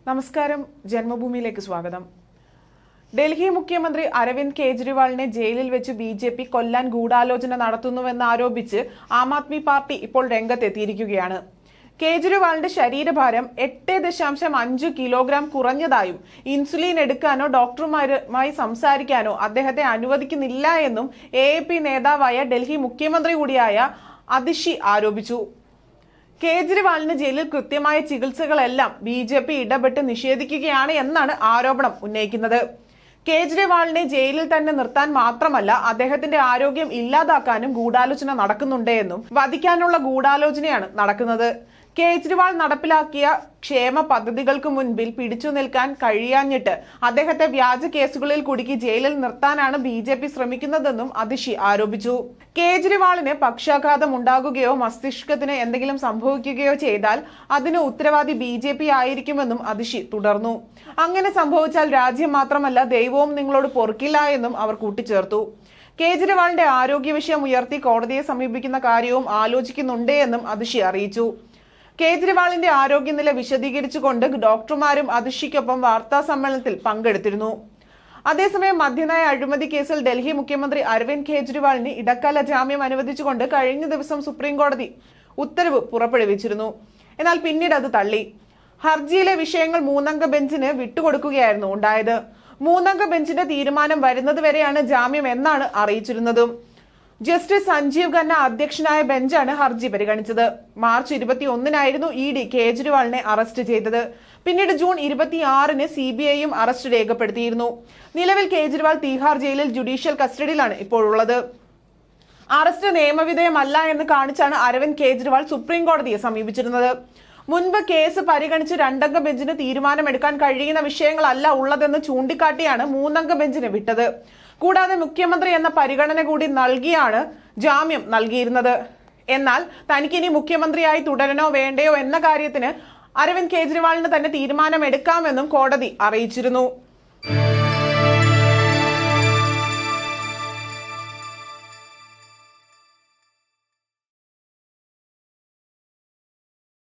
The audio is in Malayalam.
നമസ്കാരം, ജന്മഭൂമിയിലേക്ക് സ്വാഗതം. ഡൽഹി മുഖ്യമന്ത്രി അരവിന്ദ് കെജ്രിവാളിനെ ജയിലിൽ വെച്ച് ബിജെപി കൊല്ലാൻ ഗൂഢാലോചന നടത്തുന്നുവെന്ന് ആരോപിച്ച് ആം ആദ്മി പാർട്ടി ഇപ്പോൾ രംഗത്തെത്തിയിരിക്കുകയാണ്. കേജ്രിവാളിന്റെ ശരീരഭാരം 8.5 കിലോഗ്രാം കുറഞ്ഞതായും ഇൻസുലിൻ എടുക്കാനോ ഡോക്ടർമാരുമായി സംസാരിക്കാനോ അദ്ദേഹത്തെ അനുവദിക്കുന്നില്ല എന്നും AAP നേതാവായ ഡൽഹി മുഖ്യമന്ത്രി കൂടിയായ അതിഷി ആരോപിച്ചു. കേജ്രിവാളിന് ജയിലിൽ കൃത്യമായ ചികിത്സകളെല്ലാം BJP ഇടപെട്ട് നിഷേധിക്കുകയാണ് എന്നാണ് ആരോപണം ഉന്നയിക്കുന്നത്. കേജ്രിവാളിനെ ജയിലിൽ തന്നെ നിർത്താൻ മാത്രമല്ല അദ്ദേഹത്തിന്റെ ആരോഗ്യം ഇല്ലാതാക്കാനും ഗൂഢാലോചന നടക്കുന്നുണ്ട് എന്നും വധിക്കാനുള്ള ഗൂഢാലോചനയാണ് നടക്കുന്നത്. കേജ്രിവാൾ നടപ്പിലാക്കിയ ക്ഷേമ പദ്ധതികൾക്ക് മുൻപിൽ പിടിച്ചു നിൽക്കാൻ കഴിയാഞ്ഞിട്ട് അദ്ദേഹത്തെ വ്യാജ കേസുകളിൽ കുടുക്കി ജയിലിൽ നിർത്താനാണ് BJP ശ്രമിക്കുന്നതെന്നും അതിഷി ആരോപിച്ചു. കേജ്രിവാളിന് പക്ഷാഘാതം ഉണ്ടാകുകയോ മസ്തിഷ്കത്തിന് എന്തെങ്കിലും സംഭവിക്കുകയോ ചെയ്താൽ അതിന് ഉത്തരവാദി BJP ആയിരിക്കുമെന്നും അതിഷി തുടർന്നു. അങ്ങനെ സംഭവിച്ചാൽ രാജ്യം മാത്രമല്ല ദൈവവും നിങ്ങളോട് പൊറുക്കില്ല എന്നും അവർ കൂട്ടിച്ചേർത്തു. കേജ്രിവാളിന്റെ ആരോഗ്യ വിഷയം ഉയർത്തി കോടതിയെ സമീപിക്കുന്ന കാര്യവും ആലോചിക്കുന്നുണ്ട് എന്നും അതിഷി അറിയിച്ചു. കേജ്രിവാളിന്റെ ആരോഗ്യനില വിശദീകരിച്ചുകൊണ്ട് ഡോക്ടർമാരും അതിഷിക്കൊപ്പം വാർത്താ സമ്മേളനത്തിൽ പങ്കെടുത്തിരുന്നു. അതേസമയം മദ്യനയ അഴിമതി കേസിൽ ഡൽഹി മുഖ്യമന്ത്രി അരവിന്ദ് കെജ്രിവാളിന് ഇടക്കാല ജാമ്യം അനുവദിച്ചുകൊണ്ട് കഴിഞ്ഞ ദിവസം സുപ്രീം കോടതി ഉത്തരവ് പുറപ്പെടുവിച്ചിരുന്നു. എന്നാൽ പിന്നീട് അത് തള്ളി. ഹർജിയിലെ വിഷയങ്ങൾ 3-അംഗ ബെഞ്ചിന് വിട്ടുകൊടുക്കുകയായിരുന്നു ഉണ്ടായത്. 3-അംഗ ബെഞ്ചിന്റെ തീരുമാനം വരുന്നത് വരെയാണ് ജാമ്യം എന്നാണ് അറിയിച്ചിരുന്നത്. ജസ്റ്റിസ് സഞ്ജീവ് ഖന്ന അധ്യക്ഷനായ ബെഞ്ചാണ് ഹർജി പരിഗണിച്ചത്. മാർച്ച് 21-നായിരുന്നു ED കേജ്രിവാളിനെ അറസ്റ്റ് ചെയ്തത്. പിന്നീട് ജൂൺ 26-ന് CBIയും അറസ്റ്റ് രേഖപ്പെടുത്തിയിരുന്നു. നിലവിൽ കേജ്രിവാൾ തീഹാർ ജയിലിൽ ജുഡീഷ്യൽ കസ്റ്റഡിയിലാണ് ഇപ്പോഴുള്ളത്. അറസ്റ്റ് നിയമവിധേയമല്ല എന്ന് കാണിച്ചാണ് അരവിന്ദ് കെജ്രിവാൾ സുപ്രീം കോടതിയെ സമീപിച്ചിരുന്നത്. മുൻപ് കേസ് പരിഗണിച്ച് 2-അംഗ ബെഞ്ചിന് തീരുമാനമെടുക്കാൻ കഴിയുന്ന വിഷയങ്ങളല്ല ഉള്ളതെന്ന് ചൂണ്ടിക്കാട്ടിയാണ് 3-അംഗ ബെഞ്ചിന് വിട്ടത്. കൂടാതെ മുഖ്യമന്ത്രി എന്ന പരിഗണന കൂടി നൽകിയാണ് ജാമ്യം നൽകിയിരുന്നത്. എന്നാൽ തനിക്കിനി മുഖ്യമന്ത്രിയായി തുടരണോ വേണ്ടയോ എന്ന കാര്യത്തിന് അരവിന്ദ് കെജ്രിവാളിന് തന്നെ തീരുമാനമെടുക്കാമെന്നും കോടതി അറിയിച്ചിരുന്നു.